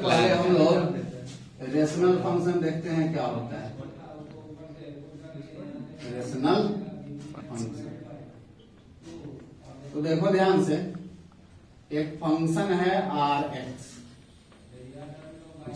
पहले हम लोग रेशनल फंक्शन देखते हैं क्या होता है। रेशनल फंक्शन तो देखो ध्यान से, एक फंक्शन है आर एक्स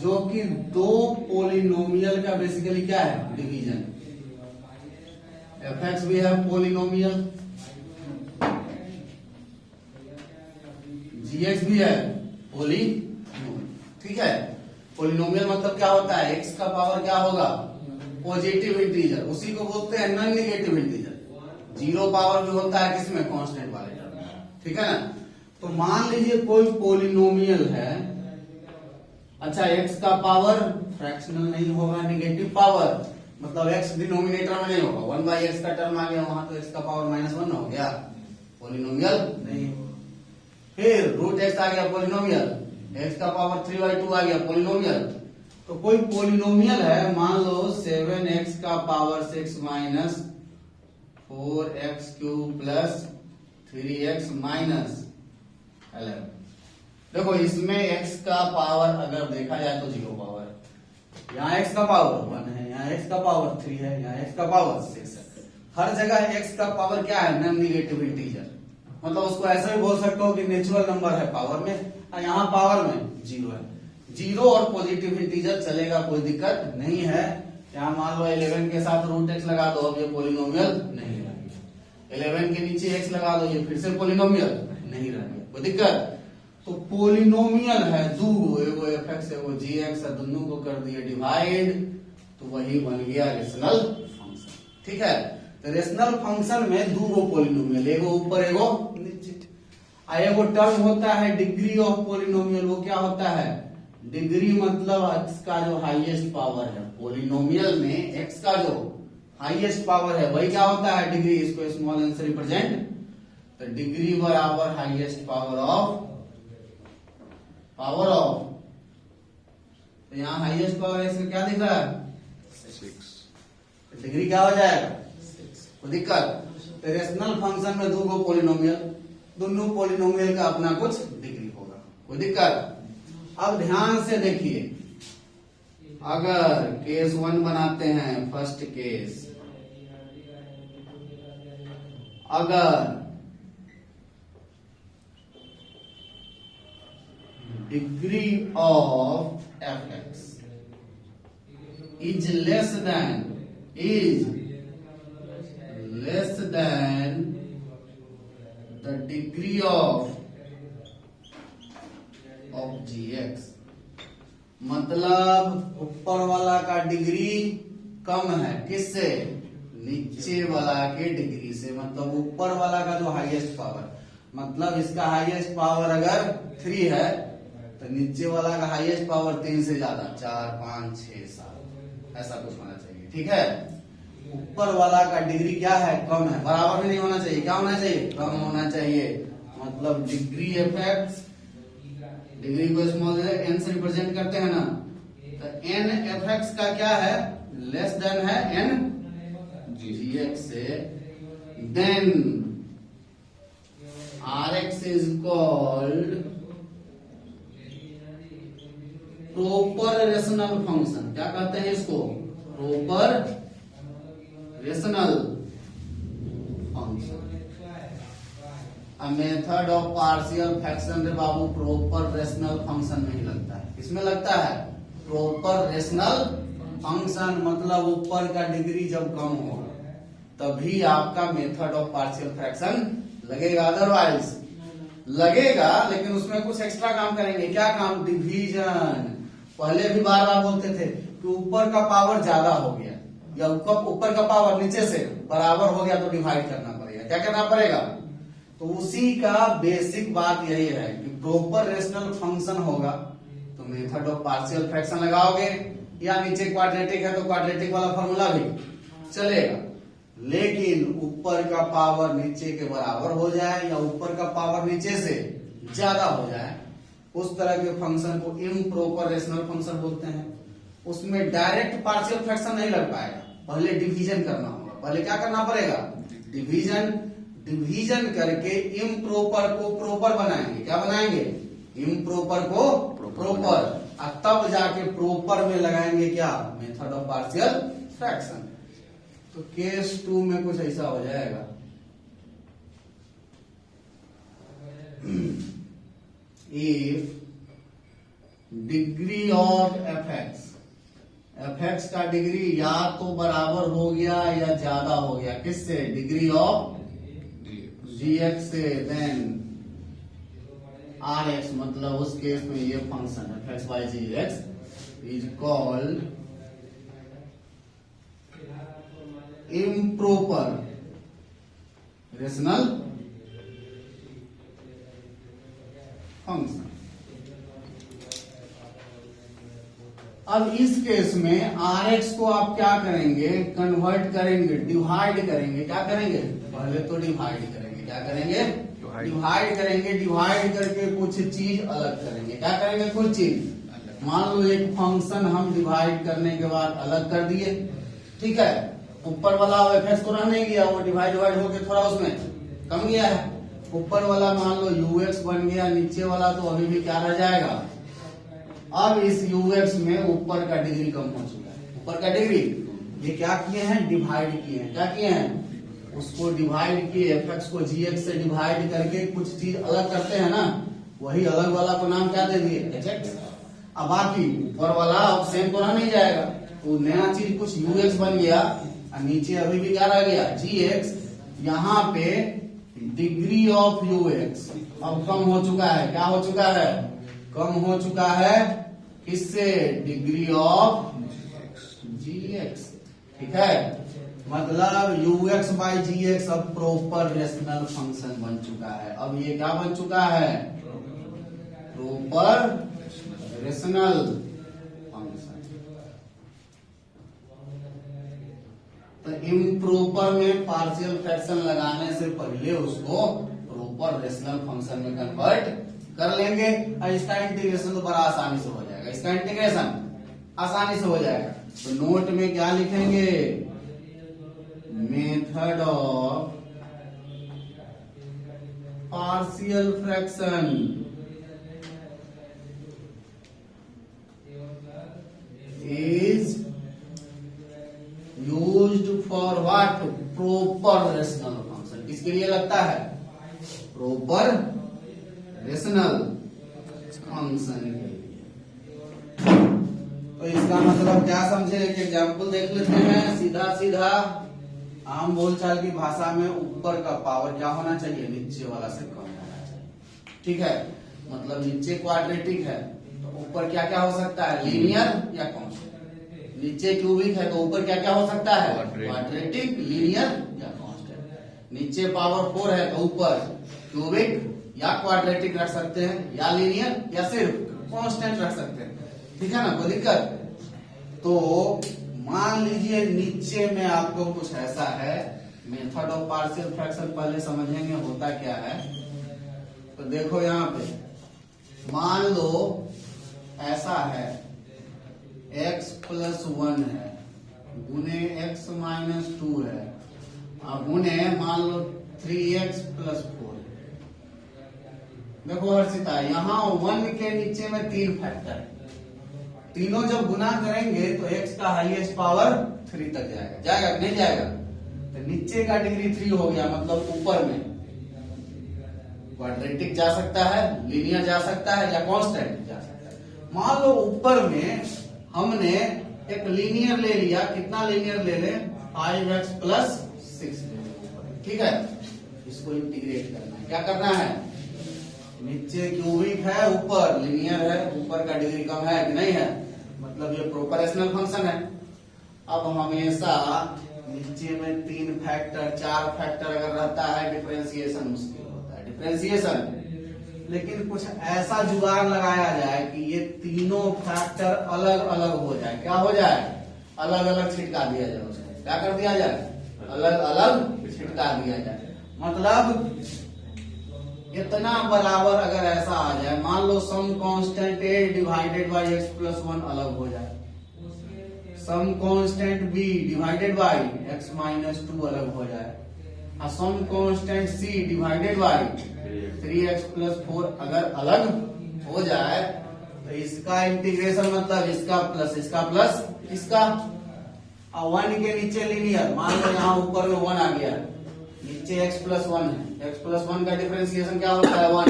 जो कि दो पोलिनोमियल का बेसिकली क्या है, डिवीजन। एफ एक्स भी है पोलिनोमियल, जी एक्स भी है पोलिनोमियल, ठीक है। पोलिनोमियल मतलब क्या होता है, एक्स का पावर क्या होगा, पॉजिटिव इंटीजर, उसी को बोलते हैं non negative integer. Zero power भी होता है किसमें, कांस्टेंट वाले टर्म में, ठीक है ना। तो मान लीजिए कोई पोलिनोमियल है, अच्छा एक्स का पावर फ्रैक्शनल नहीं होगा, नेगेटिव पावर मतलब एक्स डिनोमिनेटर में नहीं होगा, 1/x का टर्म आ गया वहां तो एक्स का पावर -1 हो गया, पोलिनोमियल नहीं। फिर रूट एक्स आ गया पोलिनोमियल, एक्स का पावर 3/2 आ गया पोलिनोमियल। तो कोई पोलिनोमियल है, मान लो 7x का power 6 minus 4x cube plus 3x minus 11। देखो इसमें x का पावर अगर देखा जाए तो 0 पावर, यहाँ x का पावर 1 है, यहाँ x का पावर 3 है, यहाँ x का पावर 6 है। हर जगह x का पावर क्या है, नॉन नेगेटिव इंटीजर, मतलब उसको ऐसा भी बोल सकते हो कि नेचुरल नंबर है पावर में, और यहाँ पावर में 0 है। 0 और पॉजिटिव इंटीजर चलेगा, कोई दिक्कत नहीं है। यहाँ मान लो 11 के साथ रूट एक्स लगा दो, अब ये पोलिनोमियल नहीं रहेगा। 11 के नीचे x लगा दो, ये फिर से पोलिनोमियल नहीं रहेगा, कोई दिक्कत। तो पोलिनोमियल है दो, एगो एफ एक्स एगो जी एक्स, दोनों को कर दिए डिवाइड, तो वही बन गया रेशनल फंक्शन, ठीक है। तो रेशनल फंक्शन में दो गो पोलिनोमियल, एगो ऊपर एगो नीचे। एगो टर्म होता है डिग्री ऑफ पोलिनोमियल, वो क्या होता है, डिग्री मतलब एक्स का जो हाईएस्ट पावर है, पोलिनोमियल में एक्स का जो हाईएस्ट पावर है वही क्या होता है, डिग्री। इसको स्मॉल एन से रिप्रेजेंट, तो डिग्री बराबर हाईएस्ट पावर ऑफ तो यहाँ हाईएस्ट पावर एक्स का क्या दिख रहा है, 6। डिग्री क्या हो जाएगा, 6, कोई दिक्कत। तो रेशनल फंक्शन में दो गो पोलिनोमियल, दोनों पोलिनोमियल का अपना कुछ डिग्री होगा, कोई दिक्कत। अब ध्यान से देखिए, अगर केस 1 बनाते हैं, फर्स्ट केस, अगर degree of f x is less than the degree of g x, मतलब ऊपर वाला का डिग्री कम है किससे, नीचे वाला के डिग्री से। मतलब ऊपर वाला का जो हाईएस्ट पावर, मतलब इसका हाईएस्ट पावर अगर 3 है तो नीचे वाला का हाईएस्ट पावर 3 से ज्यादा, 4, 5, 6, 7 ऐसा कुछ होना चाहिए, ठीक है। ऊपर वाला का डिग्री क्या है, कम है, बराबर भी नहीं होना चाहिए, क्या होना चाहिए, कम होना चाहिए। मतलब डिग्री एफ एक्स, डिग्री को स्मॉल एन से रिप्रेजेंट करते हैं ना, तो एन एफ एक्स का क्या है, लेस देन है एन जी एक्स से, then r x is called proper rational function. क्या कहते हैं इसको, proper rational function. A method of partial fraction, रे बाबू प्रॉपर रेशनल फंक्शन नहीं लगता है, इसमें लगता है प्रॉपर रेशनल फंक्शन। मतलब ऊपर का डिग्री जब कम होगा तभी आपका मेथड ऑफ पार्शियल फ्रैक्शन लगेगा, अदरवाइज लगेगा लेकिन उसमें कुछ एक्स्ट्रा काम करेंगे। क्या काम, डिवीजन। पहले भी बार बार बोलते थे कि ऊपर का पावर ज्यादा हो गया या ऊपर का पावर नीचे से बराबर हो गया तो डिवाइड करना पड़ेगा। क्या करना पड़ेगा, तो उसी का बेसिक बात यही है कि प्रॉपर रेशनल फंक्शन होगा तो मेथड ऑफ पार्शियल फ्रैक्शन लगाओगे, या नीचे क्वाड्रेटिक है तो क्वाड्रेटिक वाला फॉर्मूला भी चलेगा। लेकिन ऊपर का पावर नीचे के बराबर हो जाए या ऊपर का पावर नीचे से ज्यादा हो जाए, उस तरह के फंक्शन को इम्प्रॉपर रेशनल फंक्शन बोलते हैं। उसमें डायरेक्ट पार्शियल फ्रैक्शन नहीं लग पाएगा, पहले डिवीजन करना होगा। पहले क्या करना पड़ेगा, डिवीजन। डिवीजन करके इम्प्रॉपर को प्रॉपर बनाएंगे। क्या बनाएंगे, इम्प्रॉपर को प्रॉपर। और तब जाके प्रॉपर में लगाएंगे क्या, मेथड ऑफ पार्शियल फ्रैक्शन। तो केस 2 में कुछ ऐसा हो जाएगा, if degree of f x का डिग्री या तो बराबर हो गया या ज्यादा हो गया, किससे, डिग्री ऑफ जी एक्स से, देन आर एक्स, मतलब उस केस में ये function f x by g x is called improper rational function. अब इस केस में आर एक्स को आप क्या करेंगे, कन्वर्ट करेंगे, डिवाइड करेंगे। क्या करेंगे, पहले तो डिवाइड करेंगे। क्या करेंगे, डिवाइड करेंगे। डिवाइड करके कुछ चीज अलग करेंगे। क्या करेंगे, कुछ चीज। मान लो एक फंक्शन हम डिवाइड करने के बाद अलग कर दिए, ठीक है, ऊपर वाला एफ एक्स तो रह नहीं गया, वो डिवाइड होके थोड़ा उसमें कम गया है। ऊपर वाला मान लो यू एक्स बन गया, नीचे वाला तो अभी भी क्या रह जाएगा। अब इस ux में ऊपर का डिग्री कम हो चुका है। ऊपर का डिग्री ये क्या किए हैं, डिवाइड किए हैं। क्या किए हैं, उसको डिवाइड किए, fx को gx से डिवाइड करके कुछ चीज अलग करते हैं ना, वही अलग वाला को नाम क्या दे दिए, hx। अब बाकी ऊपर वाला अब सेम तो रह नहीं जाएगा, तो नया चीज कुछ ux बन गया और नीचे अभी भी क्या रह गया, gx। यहाँ पे डिग्री ऑफ ux अब कम हो चुका है। क्या हो चुका है, कम हो चुका है, किससे, डिग्री ऑफ gx, ठीक है। मतलब ux बाई gx अब प्रॉपर रेशनल फंक्शन बन चुका है। अब ये क्या बन चुका है, प्रॉपर रेशनल फंक्शन। तो इम्प्रॉपर में पार्शियल फ्रैक्शन लगाने से पहले उसको प्रॉपर रेशनल फंक्शन में कन्वर्ट कर लेंगे और इसका इंटीग्रेशन तो बड़ा आसानी से हो जाएगा। इसका इंटीग्रेशन आसानी से हो जाएगा। तो नोट में क्या लिखेंगे, method of partial fraction is used for what, proper rational function. किसके लिए लगता है, प्रॉपर रेशनल फंक्शन के लिए। तो इसका मतलब क्या समझे, एक एग्जाम्पल देख लेते हैं। सीधा सीधा आम बोलचाल की भाषा में ऊपर का पावर क्या होना चाहिए, नीचे वाला से कम होना चाहिए, ठीक है। मतलब नीचे क्वाड्रेटिक है तो ऊपर क्या क्या हो सकता है, लीनियर या कांस्टेंट। नीचे क्यूबिक है तो ऊपर क्या क्या हो सकता है, क्वाड्रेटिक, लीनियर या कांस्टेंट। नीचे पावर 4 है तो ऊपर क्यूबिक या क्वाड्रेटिक रख सकते हैं, या लीनियर या सिर्फ कांस्टेंट रख सकते हैं, ठीक है ना, कोई दिक्कत। तो मान लीजिए नीचे में आपको कुछ ऐसा है, मेथड ऑफ पार्शियल फ्रैक्शन पहले समझेंगे होता क्या है। तो देखो यहाँ पे मान लो ऐसा है, x प्लस 1 है गुने x माइनस 2 है और गुने मान लो 3x प्लस 4। देखो हर्षिता, यहाँ 1 के नीचे में 3 फैक्टर है, तीनों जब गुना करेंगे तो x का हाईएस्ट पावर 3 तक जाएगा। जाएगा कि नहीं जाएगा, तो नीचे का डिग्री 3 हो गया, मतलब ऊपर में क्वाड्रेटिक जा सकता है, लीनियर जा सकता है या कांस्टेंट जा सकता है। मान लो ऊपर में हमने एक लीनियर ले लिया, कितना लीनियर ले ले, 5x प्लस 6 ले ले, ठीक है। इसको इंटीग्रेट करना है। क्या करना है, नीचे क्यूबिक है, ऊपर लीनियर है, ऊपर का डिग्री कम है कि नहीं है, मतलब ये प्रॉपर रेशनल फंक्शन है। अब हमेशा नीचे में 3 फैक्टर 4 फैक्टर अगर रहता है, डिफरेंशिएशन मुश्किल होता है, डिफरेंशिएशन। लेकिन कुछ ऐसा जुगाड़ लगाया जाए कि ये तीनों फैक्टर अलग अलग हो जाए। क्या हो जाए, अलग अलग छिटका दिया जाए उसको। क्या कर दिया जाए, अलग अलग छिटका दिया जाए। मतलब इतना बराबर अगर ऐसा आ जाए, मान लो some constant a divided by x plus 1 अलग हो जाए, some constant b divided by x minus 2 अलग हो जाए, और some constant c divided by 3x plus 4 अगर अलग हो जाए, तो इसका इंटीग्रेशन मतलब इसका प्लस इसका। अब 1 के नीचे लीनियर, मान लो यहाँ ऊपर में 1 आ गया, नीचे x+1 है, x+1 का डिफरेंशिएशन क्या होता है 1,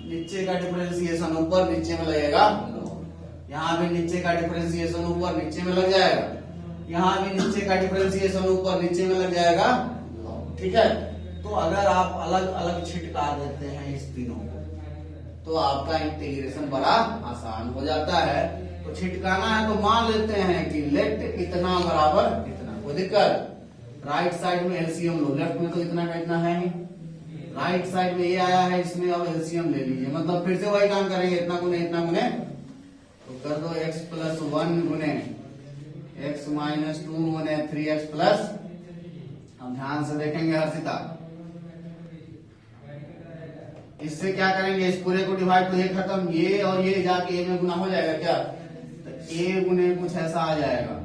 नीचे का डिफरेंशिएशन ऊपर नीचे में लगेगा, यहाँ भी नीचे का डिफरेंशिएशन ऊपर नीचे में लग जाएगा, यहाँ भी नीचे का डिफरेंशिएशन ऊपर नीचे में लग जाएगा। ठीक है, तो अगर आप अलग अलग छिटका देते हैं इस तीनों को तो आपका इंटीग्रेशन बड़ा आसान हो जाता है। तो छिटकाना है तो मान लेते हैं कि लेट इतना बराबर इतना, कोई दिक्कत। राइट साइड में एलसीएम लो, लेफ्ट में तो इतना का इतना है ही, राइट साइड में ये आया है, इसमें अब एलसीएम ले लीजिए, मतलब फिर से वही काम करेंगे, इतना गुने तो कर दो x+1 गुने x-2 गुने 3x प्लस। अब ध्यान से देखेंगे हर्षिता, इससे क्या करेंगे, इस पूरे को डिवाइड, तो ये खत्म, ये और ये जाके ए में गुना हो जाएगा क्या, तो ए गुने कुछ ऐसा आ जाएगा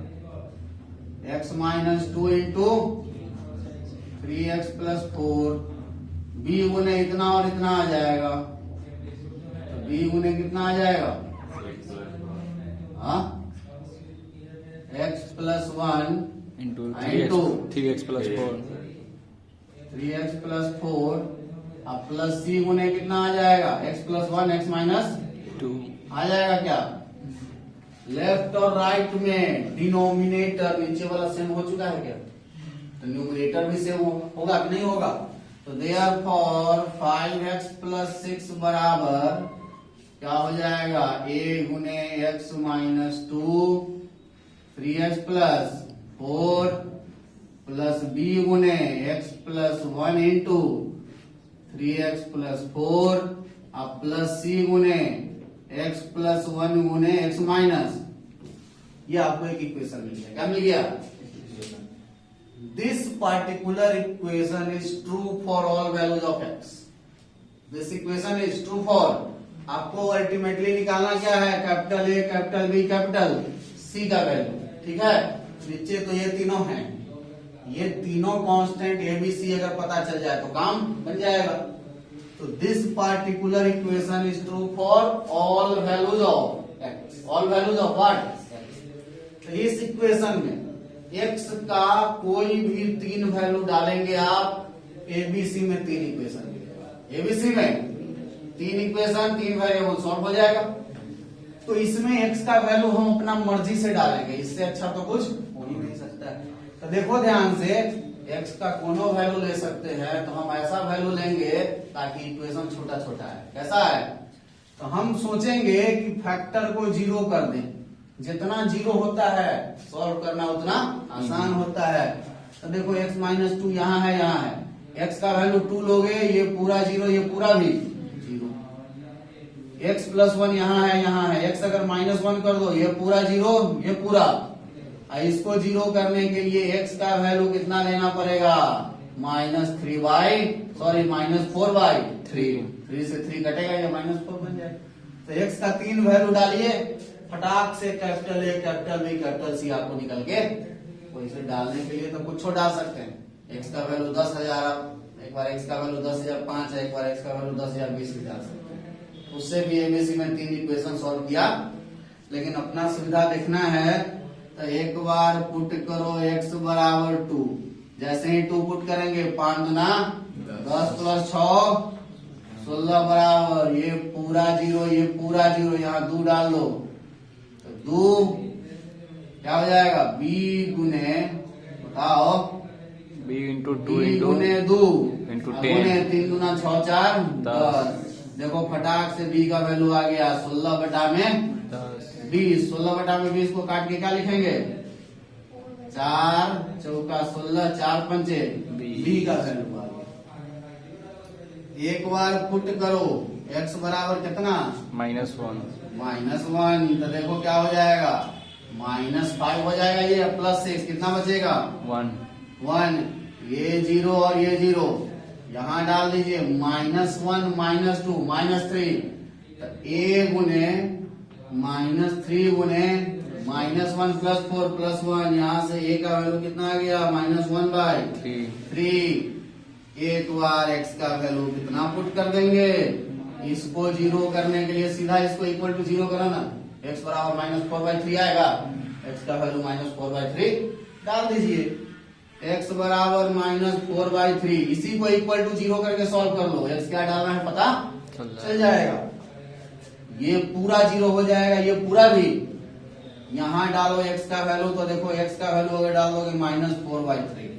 x-2 into 3x plus 4, b गुने इतना और इतना आ जाएगा, तो b गुने कितना आ जाएगा, हाँ x+1 into into 3x plus 4, 3x plus 4, अब प्लस सी गुने कितना आ जाएगा, x+1 x-2 आ जाएगा क्या। लेफ्ट और राइट में डिनोमिनेटर नीचे वाला सेम हो चुका है क्या, तो न्यूमरेटर भी सेम होगा कि नहीं होगा। तो देयरफॉर 5x प्लस 6 बराबर क्या हो जाएगा, a गुने x-2 3x plus 4 plus b गुने x+1 इंटू 3x प्लस 4 अब प्लस सी गुने x+1 गुने x माइनस, ये आपको एक इक्वेशन मिल गया, क्या मिल गया। This particular equation is true for all values of x, this equation is true for, आपको अल्टीमेटली निकालना क्या है, capital A capital B capital C का वैल्यू। ठीक है, नीचे तो ये तीनों हैं, ये तीनों कांस्टेंट एबीसी अगर पता चल जाए तो काम बन जाएगा। तो this particular equation is true for all values of x, all values of what, तो इस इक्वेशन में एक्स का कोई भी 3 वैल्यू डालेंगे आप, एबीसी में 3 इक्वेशन मिलेगा, एबीसी में 3 इक्वेशन 3 वेरिएबल सॉल्व हो जाएगा। तो इसमें एक्स का वैल्यू हम अपना मर्जी से डालेंगे, इससे अच्छा तो कुछ हो ही नहीं सकता है। तो देखो ध्यान से, x का कोनो वैल्यू ले सकते हैं, तो हम ऐसा वैल्यू लेंगे ताकि इक्वेशन छोटा छोटा है, कैसा है, तो हम सोचेंगे कि फैक्टर को 0 कर दें, जितना 0 होता है सॉल्व करना उतना आसान होता है। तो देखो x-2 यहाँ है, x का वैल्यू 2 लोगे, ये पूरा 0, ये पूरा भी 0, x+1 यहाँ है, x अगर -1 कर दो, ये पूरा 0, ये पूरा, इसको 0 करने के लिए x का वैल्यू कितना लेना पड़ेगा, -4/3, 3 से 3 कटेगा, ये -4 बन जाएगा। तो x का 3 वैल्यू डालिए, फटाक से capital A capital B capital C आपको निकल के, वैसे डालने के लिए तो कुछ डाल सकते हैं, x का वैल्यू 10,000, एक बार x का वैल्यू 10,005 है, एक बार x का वैल्यू 10,020 भी डाल सकते हैं, उससे भी एबीसी में 3 इक्वेशन सॉल्व किया। लेकिन अपना सुविधा देखना है तो एक बार पुट करो x बराबर 2, जैसे ही 2 पुट करेंगे 5 दूना 10 प्लस 6 16 बराबर, ये पूरा 0, ये पूरा 0, यहाँ 2 डाल दो, तो 2 क्या हो जाएगा, b गुने, बताओ, b इंटू 2 गुने 2 इंटू 10, 3 दूना 6 4 10। देखो फटाक से b का वैल्यू आ गया 16/20, 16/20 को काट के क्या लिखेंगे, 4 चौका 16, 4 पंचे b का वैल्यू आ गया। एक बार पुट करो x बराबर कितना, -1, तो देखो क्या हो जाएगा, -5 हो जाएगा, ये +6 कितना बचेगा 1, ये 0 और ये 0 यहाँ डाल दीजिए, -1 -2 -3, तो a गुने -3 गुने -1 + 4 + 1, यहाँ से a का वैल्यू कितना आ गया, -1/3। एक बार x का वैल्यू कितना पुट कर देंगे, इसको 0 करने के लिए सीधा इसको इक्वल टू 0 कराना, x बराबर -4/3 आएगा, x का वैल्यू -4/3 डाल दीजिए। x बराबर -4/3, इसी को इक्वल टू 0 करके सॉल्व कर लो। x क्या डालना है पता चल जाएगा। ये पूरा 0 हो जाएगा, ये पूरा भी। यहां डालो x का वैल्यू, तो देखो x का वैल्यू अगर डाल दोगे -4/3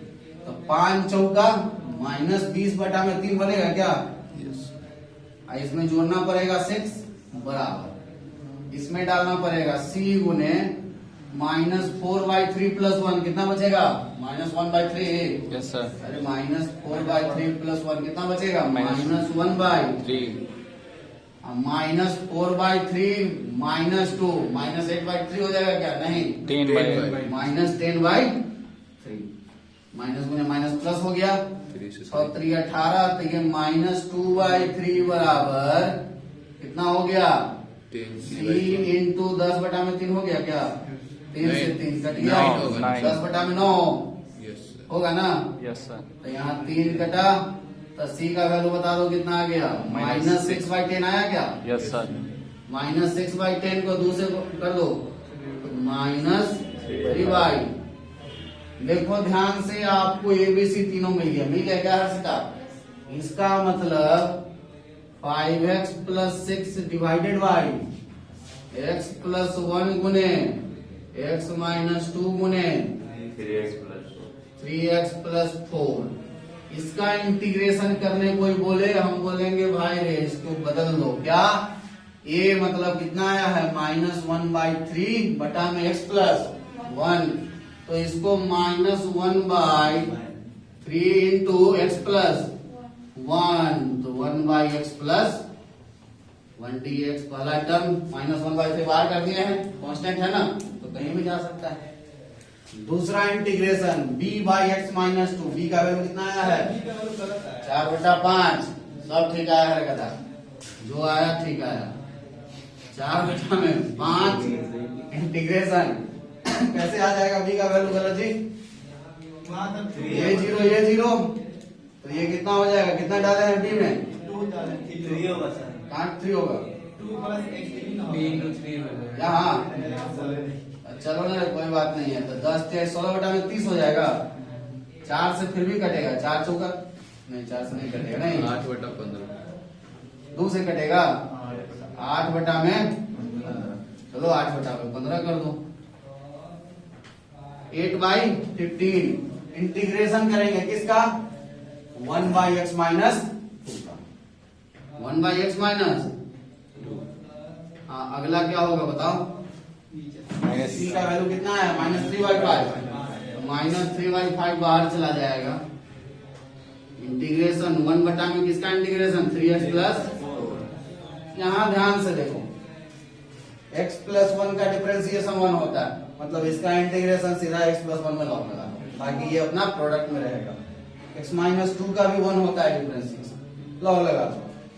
तो 5 चौका -20/3 बनेगा क्या? इसमें जोड़ना पड़ेगा 6 बराबर, इसमें डालना पड़ेगा c गुने -4/3 + 1 कितना बचेगा? -1/3। Yes sir. अरे -4/3 + 1 कितना बचेगा? -1/3। -4/3 -2 -8/3 हो जाएगा क्या? नहीं, 10/3। -10/3 माइनस गुने माइनस प्लस हो गया, 3 18, तो ये -2/3 बराबर कितना हो गया? 3 इंटू 10/3 हो गया क्या? 3 से 3 कट गया, 10/9 होगा ना? Yes sir. तो यहाँ 3 कटा, तो c का वैल्यू बता दो कितना आ गया? -6/10 आया क्या? Yes sir. -6/10 को दूसरे को कर दो, -3/। देखो ध्यान से, आपको ABC तीनों मिल गया क्या हर्षिता? इसका मतलब 5x + 6 डिवाइडेड बाई x + 1 गुने x - 2 गुने 3x + 4। इसका इंटीग्रेशन करने कोई बोले, हम बोलेंगे भाई रे इसको बदल दो। क्या? a मतलब कितना आया है? -1/3 बटा में x + 1, तो इसको -1/3 इंटू x + 1, तो 1/x + 1dx पहला टर्म, -1/3 बाहर कर दिए हैं, कांस्टेंट है ना, तो कहीं भी जा सकता है। दूसरा इंटीग्रेशन b/x - 2, b का वैल्यू कितना आया है? 4/5। सब ठीक आया है कदा, जो आया ठीक आया। 4/5 इंटीग्रेशन कैसे आ जाएगा? b का वैल्यू गलत जी, ये 0, तो ये कितना हो जाएगा? कितना डाले हैं b में? 3 होगा क्या? हाँ चलो ना, कोई बात नहीं है। तो 10 से 16/30 हो जाएगा। 4 से फिर भी कटेगा, 4 चौका नहीं, 4 से नहीं कटेगा, नहीं 8/15 2 से कटेगा, 8/15। चलो 8/15 कर दो। 8/15 इंटीग्रेशन करेंगे किसका? 1/x - 2 का। 1/x - 2। हाँ, अगला क्या होगा बताओ? c का वैल्यू कितना है? -3/5। -3/5 बाहर चला जाएगा। इंटीग्रेशन 1 बटा में किसका इंटीग्रेशन? 3x + यहाँ ध्यान से देखो, x + 1 का डिफरेंशिएशन 1 होता है, मतलब इसका इंटीग्रेशन सीधा x + 1 में लॉक लगा दो, ताकि ये अपना प्रोडक्ट में रहेगा। x - 2 का भी 1 होता है डिफरेंशिएशन, लॉक लगा दो।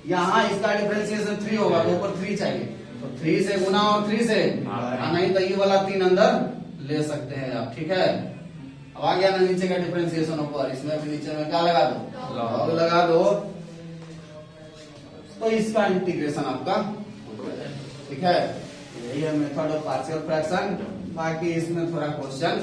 यहाँ इसका डिफरेंशिएशन 3 होगा, तो ऊपर 3 चाहिए, तो 3 से गुना और 3 से, नहीं तो ये वाला 3 अंदर ले सकते हैं आप, ठीक है। अब आ गया ना नीचे का डिफरेंशिएशन ऊपर, इसमें भी नीचे में क्या लगा दो? लॉग लगा दो, तो इसका इंटीग्रेशन आपका ठीक है। यही है मेथड ऑफ पार्शियल फ्रैक्शन। बाकी इसमें थोड़ा क्वेश्चन